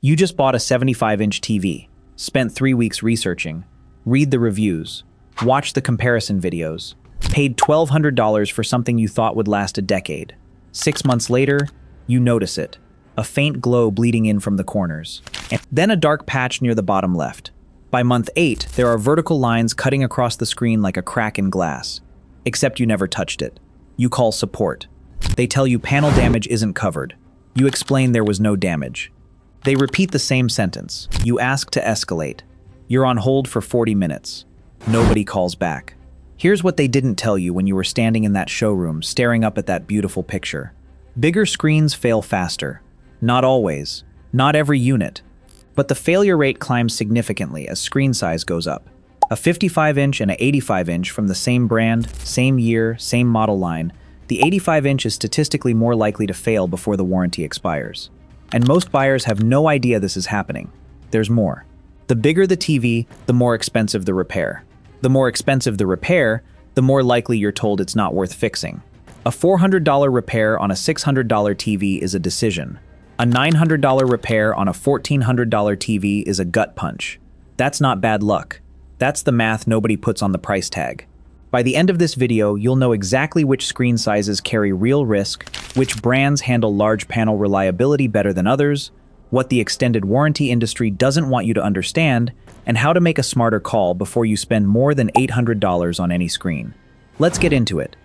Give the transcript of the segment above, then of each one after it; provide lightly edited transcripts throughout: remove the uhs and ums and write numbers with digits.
You just bought a 75-inch TV, spent 3 weeks researching, read the reviews, watch the comparison videos, paid $1,200 for something you thought would last a decade. 6 months later, you notice it, a faint glow bleeding in from the corners, and then a dark patch near the bottom left. By month 8, there are vertical lines cutting across the screen like a crack in glass, except you never touched it. You call support. They tell you panel damage isn't covered. You explain there was no damage. They repeat the same sentence. You ask to escalate. You're on hold for 40 minutes. Nobody calls back. Here's what they didn't tell you when you were standing in that showroom staring up at that beautiful picture. Bigger screens fail faster. Not always. Not every unit. But the failure rate climbs significantly as screen size goes up. A 55-inch and an 85-inch from the same brand, same year, same model line, the 85-inch is statistically more likely to fail before the warranty expires. And most buyers have no idea this is happening. There's more. The bigger the TV, the more expensive the repair. The more expensive the repair, the more likely you're told it's not worth fixing. A $400 repair on a $600 TV is a decision. A $900 repair on a $1,400 TV is a gut punch. That's not bad luck. That's the math nobody puts on the price tag. By the end of this video, you'll know exactly which screen sizes carry real risk, which brands handle large panel reliability better than others, what the extended warranty industry doesn't want you to understand, and how to make a smarter call before you spend more than $800 on any screen. Let's get into it.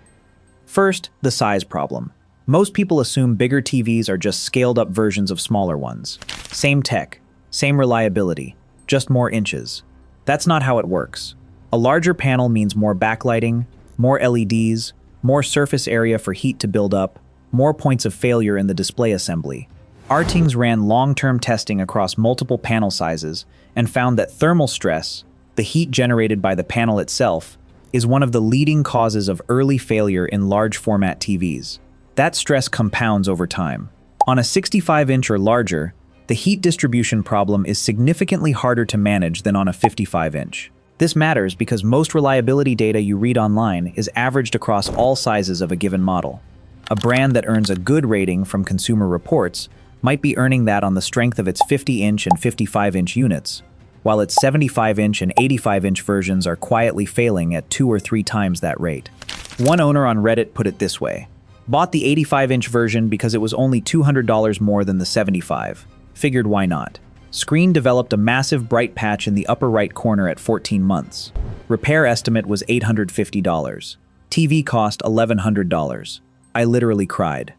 First, the size problem. Most people assume bigger TVs are just scaled-up versions of smaller ones. Same tech, same reliability, just more inches. That's not how it works. A larger panel means more backlighting, more LEDs, more surface area for heat to build up, more points of failure in the display assembly. Our teams ran long-term testing across multiple panel sizes and found that thermal stress, the heat generated by the panel itself, is one of the leading causes of early failure in large format TVs. That stress compounds over time. On a 65-inch or larger, the heat distribution problem is significantly harder to manage than on a 55-inch. This matters because most reliability data you read online is averaged across all sizes of a given model. A brand that earns a good rating from Consumer Reports might be earning that on the strength of its 50-inch and 55-inch units, while its 75-inch and 85-inch versions are quietly failing at 2 or 3 times that rate. One owner on Reddit put it this way: bought the 85-inch version because it was only $200 more than the 75. Figured why not. Screen developed a massive bright patch in the upper right corner at 14 months. Repair estimate was $850. TV cost $1,100. I literally cried.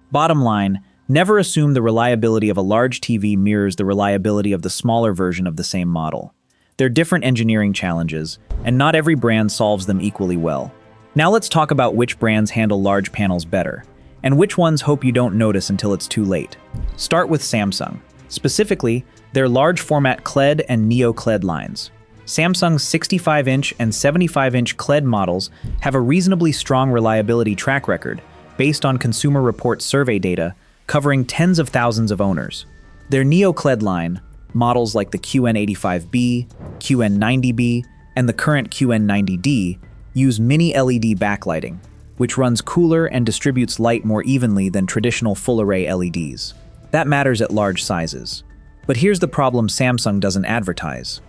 Bottom line, never assume the reliability of a large TV mirrors the reliability of the smaller version of the same model. They're different engineering challenges, and not every brand solves them equally well. Now let's talk about which brands handle large panels better, and which ones hope you don't notice until it's too late. Start with Samsung. Specifically, their large format QLED and Neo QLED lines. Samsung's 65-inch and 75-inch QLED models have a reasonably strong reliability track record based on Consumer Reports survey data covering tens of thousands of owners. Their Neo QLED line, models like the QN85B, QN90B, and the current QN90D, use mini LED backlighting, which runs cooler and distributes light more evenly than traditional full-array LEDs. That matters at large sizes. But here's the problem Samsung doesn't advertise.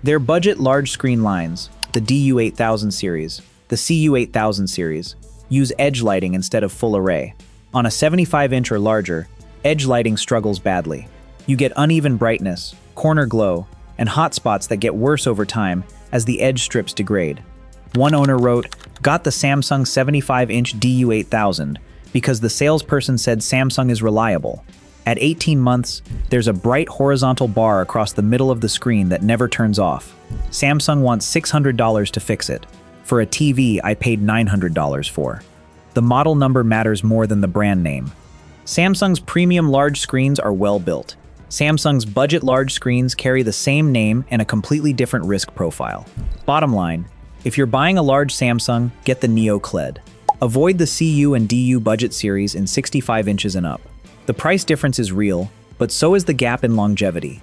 Their budget large screen lines, the DU8000 series, the CU8000 series, use edge lighting instead of full array. On a 75-inch or larger, edge lighting struggles badly. You get uneven brightness, corner glow, and hot spots that get worse over time as the edge strips degrade. One owner wrote, "Got the Samsung 75-inch DU8000 because the salesperson said Samsung is reliable. At 18 months, there's a bright horizontal bar across the middle of the screen that never turns off. Samsung wants $600 to fix it. For a TV I paid $900 for." The model number matters more than the brand name. Samsung's premium large screens are well built. Samsung's budget large screens carry the same name and a completely different risk profile. Bottom line, if you're buying a large Samsung, get the Neo QLED. Avoid the CU and DU budget series in 65 inches and up. The price difference is real, but so is the gap in longevity.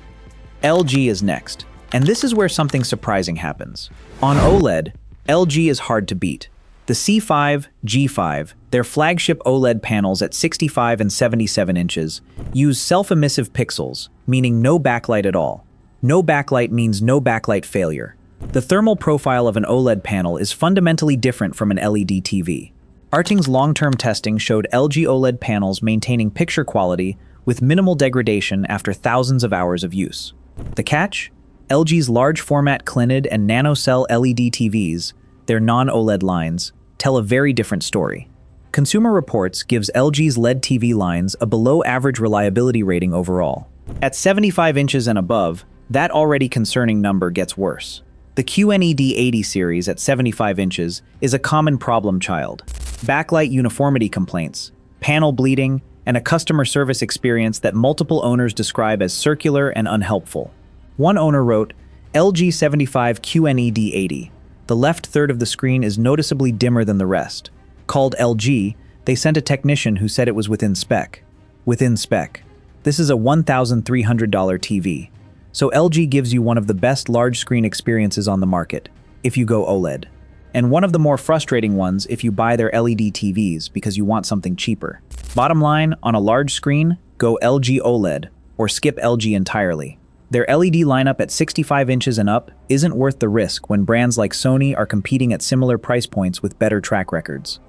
LG is next, and this is where something surprising happens. On OLED, LG is hard to beat. The C5, G5, their flagship OLED panels at 65 and 77 inches, use self-emissive pixels, meaning no backlight at all. No backlight means no backlight failure. The thermal profile of an OLED panel is fundamentally different from an LED TV. Arting's long-term testing showed LG OLED panels maintaining picture quality with minimal degradation after thousands of hours of use. The catch? LG's large-format Clinid and NanoCell LED TVs, their non-OLED lines, tell a very different story. Consumer Reports gives LG's LED TV lines a below-average reliability rating overall. At 75 inches and above, that already concerning number gets worse. The QNED 80 series at 75 inches is a common problem child. Backlight uniformity complaints, panel bleeding, and a customer service experience that multiple owners describe as circular and unhelpful. One owner wrote, LG 75 QNED 80. The left third of the screen is noticeably dimmer than the rest. Called LG, they sent a technician who said it was within spec. Within spec. This is a $1,300 TV. So LG gives you one of the best large screen experiences on the market, if you go OLED. And one of the more frustrating ones if you buy their LED TVs because you want something cheaper. Bottom line, on a large screen, go LG OLED, or skip LG entirely. Their LED lineup at 65 inches and up isn't worth the risk when brands like Sony are competing at similar price points with better track records.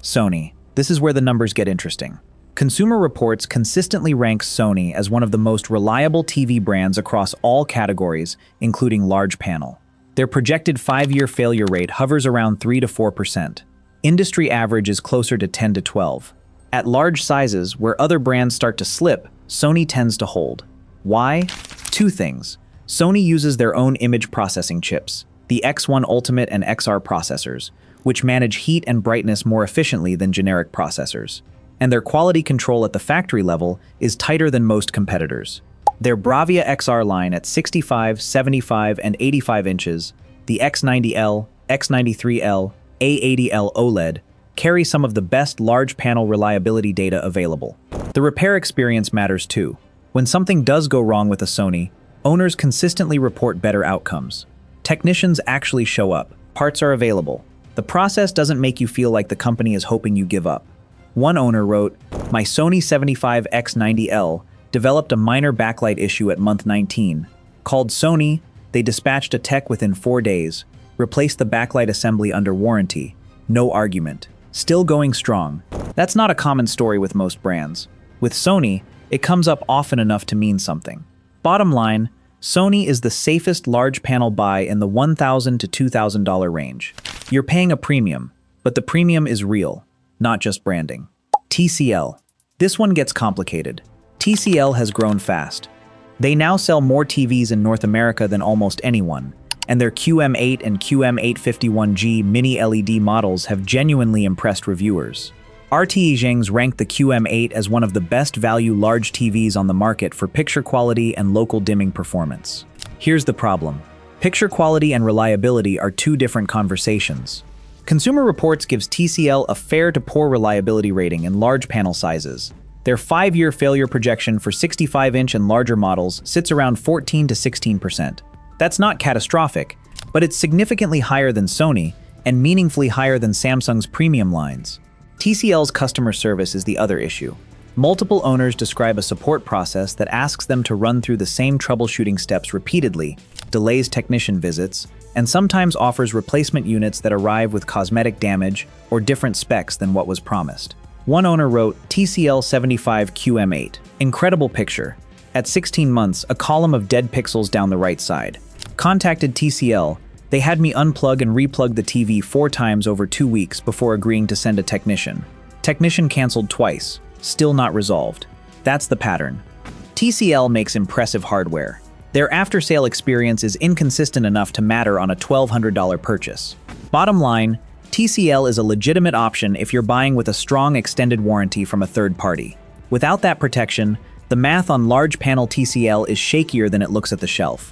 Sony. This is where the numbers get interesting. Consumer Reports consistently ranks Sony as one of the most reliable TV brands across all categories, including large panel. Their projected 5-year failure rate hovers around 3 to 4%. Industry average is closer to 10 to 12. At large sizes, where other brands start to slip, Sony tends to hold. Why? Two things. Sony uses their own image processing chips, the X1 Ultimate and XR processors, which manage heat and brightness more efficiently than generic processors. And their quality control at the factory level is tighter than most competitors. Their Bravia XR line at 65, 75, and 85 inches, the X90L, X93L, A80L OLED, carry some of the best large panel reliability data available. The repair experience matters too. When something does go wrong with a Sony, owners consistently report better outcomes. Technicians actually show up. Parts are available. The process doesn't make you feel like the company is hoping you give up. One owner wrote, "My Sony 75 X90L developed a minor backlight issue at month 19. Called Sony, they dispatched a tech within 4 days, replaced the backlight assembly under warranty. No argument. Still going strong." That's not a common story with most brands. With Sony, it comes up often enough to mean something. Bottom line, Sony is the safest large panel buy in the $1,000 to $2,000 range. You're paying a premium, but the premium is real, not just branding. TCL. This one gets complicated. TCL has grown fast. They now sell more TVs in North America than almost anyone, and their QM8 and QM851G mini LED models have genuinely impressed reviewers. RTE Zheng's ranked the QM8 as one of the best value large TVs on the market for picture quality and local dimming performance. Here's the problem. Picture quality and reliability are two different conversations. Consumer Reports gives TCL a fair to poor reliability rating in large panel sizes. Their 5-year failure projection for 65-inch and larger models sits around 14 to 16%. That's not catastrophic, but it's significantly higher than Sony and meaningfully higher than Samsung's premium lines. TCL's customer service is the other issue. Multiple owners describe a support process that asks them to run through the same troubleshooting steps repeatedly, delays technician visits, and sometimes offers replacement units that arrive with cosmetic damage or different specs than what was promised. One owner wrote, TCL 75 QM8. Incredible picture. At 16 months, a column of dead pixels down the right side. Contacted TCL. They had me unplug and replug the TV 4 times over 2 weeks before agreeing to send a technician. Technician canceled twice. Still not resolved. That's the pattern. TCL makes impressive hardware. Their after-sale experience is inconsistent enough to matter on a $1,200 purchase. Bottom line, TCL is a legitimate option if you're buying with a strong extended warranty from a third party. Without that protection, the math on large panel TCL is shakier than it looks at the shelf.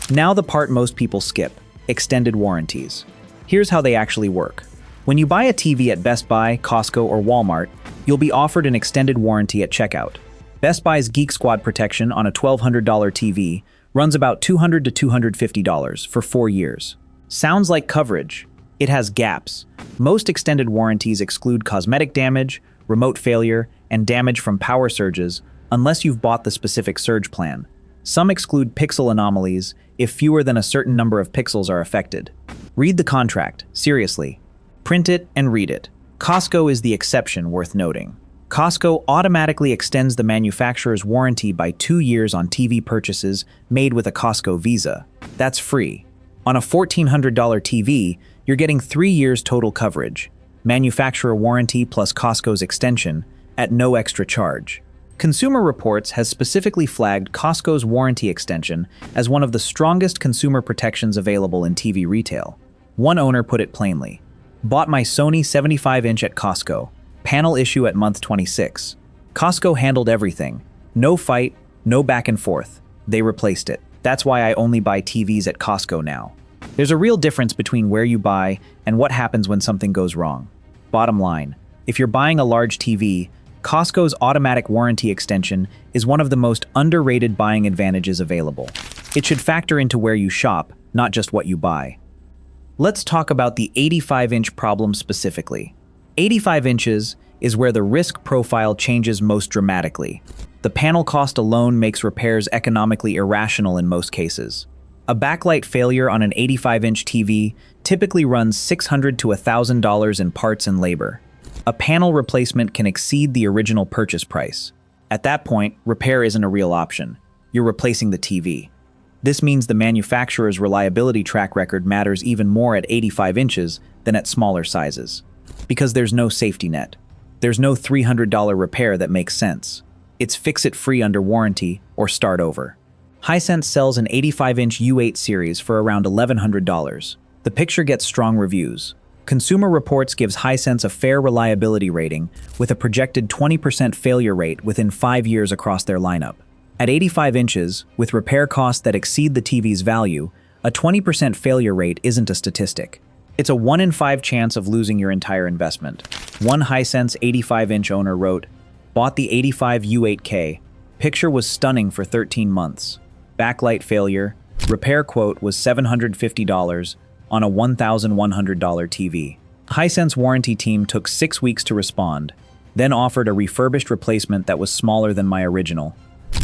Now the part most people skip. Extended warranties. Here's how they actually work. When you buy a TV at Best Buy, Costco, or Walmart, you'll be offered an extended warranty at checkout. Best Buy's Geek Squad protection on a $1,200 TV runs about $200 to $250 for 4 years. Sounds like coverage. It has gaps. Most extended warranties exclude cosmetic damage, remote failure, and damage from power surges, unless you've bought the specific surge plan. Some exclude pixel anomalies if fewer than a certain number of pixels are affected. Read the contract, seriously. Print it and read it. Costco is the exception worth noting. Costco automatically extends the manufacturer's warranty by 2 years on TV purchases made with a Costco Visa. That's free. On a $1,400 TV, you're getting 3 years total coverage, manufacturer warranty plus Costco's extension, at no extra charge. Consumer Reports has specifically flagged Costco's warranty extension as one of the strongest consumer protections available in TV retail. One owner put it plainly, "Bought my Sony 75-inch at Costco. Panel issue at month 26. Costco handled everything. No fight, no back and forth. They replaced it. That's why I only buy TVs at Costco now." There's a real difference between where you buy and what happens when something goes wrong. Bottom line, if you're buying a large TV, Costco's automatic warranty extension is one of the most underrated buying advantages available. It should factor into where you shop, not just what you buy. Let's talk about the 85-inch problem specifically. 85 inches is where the risk profile changes most dramatically. The panel cost alone makes repairs economically irrational in most cases. A backlight failure on an 85-inch TV typically runs $600 to $1,000 in parts and labor. A panel replacement can exceed the original purchase price. At that point, repair isn't a real option. You're replacing the TV. This means the manufacturer's reliability track record matters even more at 85 inches than at smaller sizes. Because there's no safety net. There's no $300 repair that makes sense. It's fix it free under warranty or start over. Hisense sells an 85-inch U8 series for around $1,100. The picture gets strong reviews. Consumer Reports gives Hisense a fair reliability rating with a projected 20% failure rate within 5 years across their lineup. At 85 inches, with repair costs that exceed the TV's value, a 20% failure rate isn't a statistic. It's a 1 in 5 chance of losing your entire investment. One Hisense 85-inch owner wrote, "Bought the 85 U8K. Picture was stunning for 13 months. Backlight failure. Repair quote was $750 on a $1,100 TV. Hisense warranty team took 6 weeks to respond, then offered a refurbished replacement that was smaller than my original.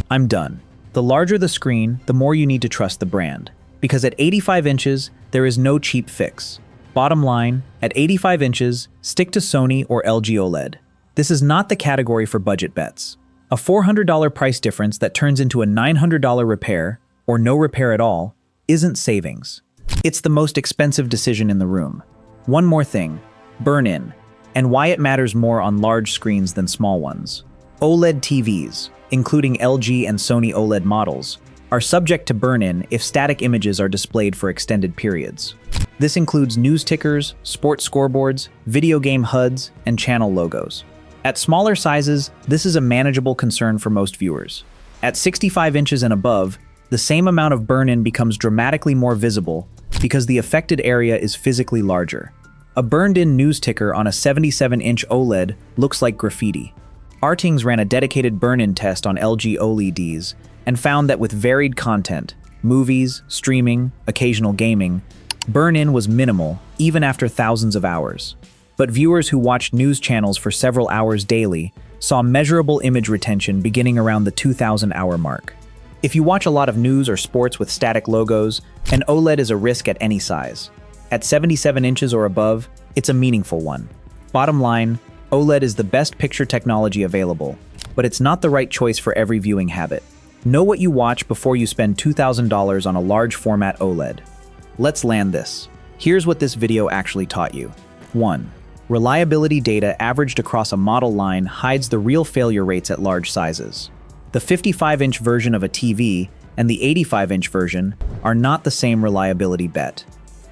I'm done. The larger the screen, the more you need to trust the brand. Because at 85 inches, there is no cheap fix. Bottom line, at 85 inches, stick to Sony or LG OLED. This is not the category for budget bets. A $400 price difference that turns into a $900 repair, or no repair at all, isn't savings. It's the most expensive decision in the room. One more thing, burn-in, and why it matters more on large screens than small ones. OLED TVs, including LG and Sony OLED models, are subject to burn-in if static images are displayed for extended periods. This includes news tickers, sports scoreboards, video game HUDs, and channel logos. At smaller sizes, this is a manageable concern for most viewers. At 65 inches and above, the same amount of burn-in becomes dramatically more visible because the affected area is physically larger. A burned-in news ticker on a 77-inch OLED looks like graffiti. Artings ran a dedicated burn-in test on LG OLEDs and found that with varied content, movies, streaming, occasional gaming, burn-in was minimal even after thousands of hours. But viewers who watched news channels for several hours daily saw measurable image retention beginning around the 2,000-hour mark. If you watch a lot of news or sports with static logos, an OLED is a risk at any size. At 77 inches or above, it's a meaningful one. Bottom line, OLED is the best picture technology available, but it's not the right choice for every viewing habit. Know what you watch before you spend $2,000 on a large format OLED. Let's land this. Here's what this video actually taught you. 1. Reliability data averaged across a model line hides the real failure rates at large sizes. The 55-inch version of a TV and the 85-inch version are not the same reliability bet.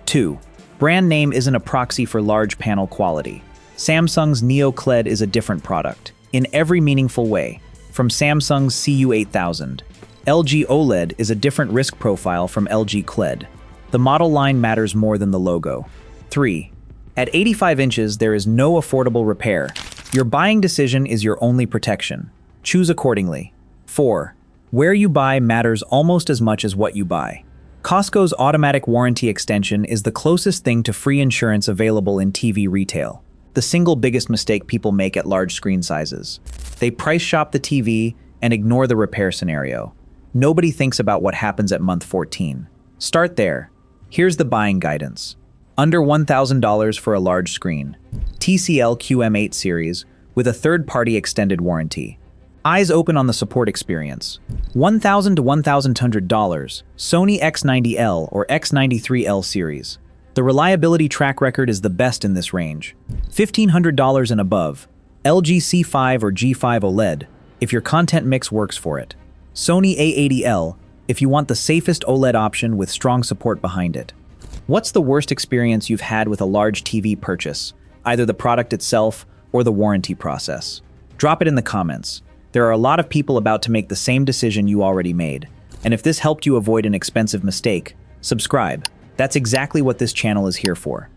2. Brand name isn't a proxy for large panel quality. Samsung's Neo QLED is a different product, in every meaningful way, from Samsung's CU8000. LG OLED is a different risk profile from LG QLED. The model line matters more than the logo. 3. At 85 inches, there is no affordable repair. Your buying decision is your only protection. Choose accordingly. 4. Where you buy matters almost as much as what you buy. Costco's automatic warranty extension is the closest thing to free insurance available in TV retail. The single biggest mistake people make at large screen sizes. They price shop the TV and ignore the repair scenario. Nobody thinks about what happens at month 14. Start there. Here's the buying guidance. Under $1,000 for a large screen. TCL QM8 series with a third-party extended warranty. Eyes open on the support experience. $1,000 to $1,200, Sony X90L or X93L series. The reliability track record is the best in this range. $1,500 and above, LG C5 or G5 OLED, if your content mix works for it. Sony A80L, if you want the safest OLED option with strong support behind it. What's the worst experience you've had with a large TV purchase, either the product itself or the warranty process? Drop it in the comments. There are a lot of people about to make the same decision you already made, and if this helped you avoid an expensive mistake, subscribe. That's exactly what this channel is here for.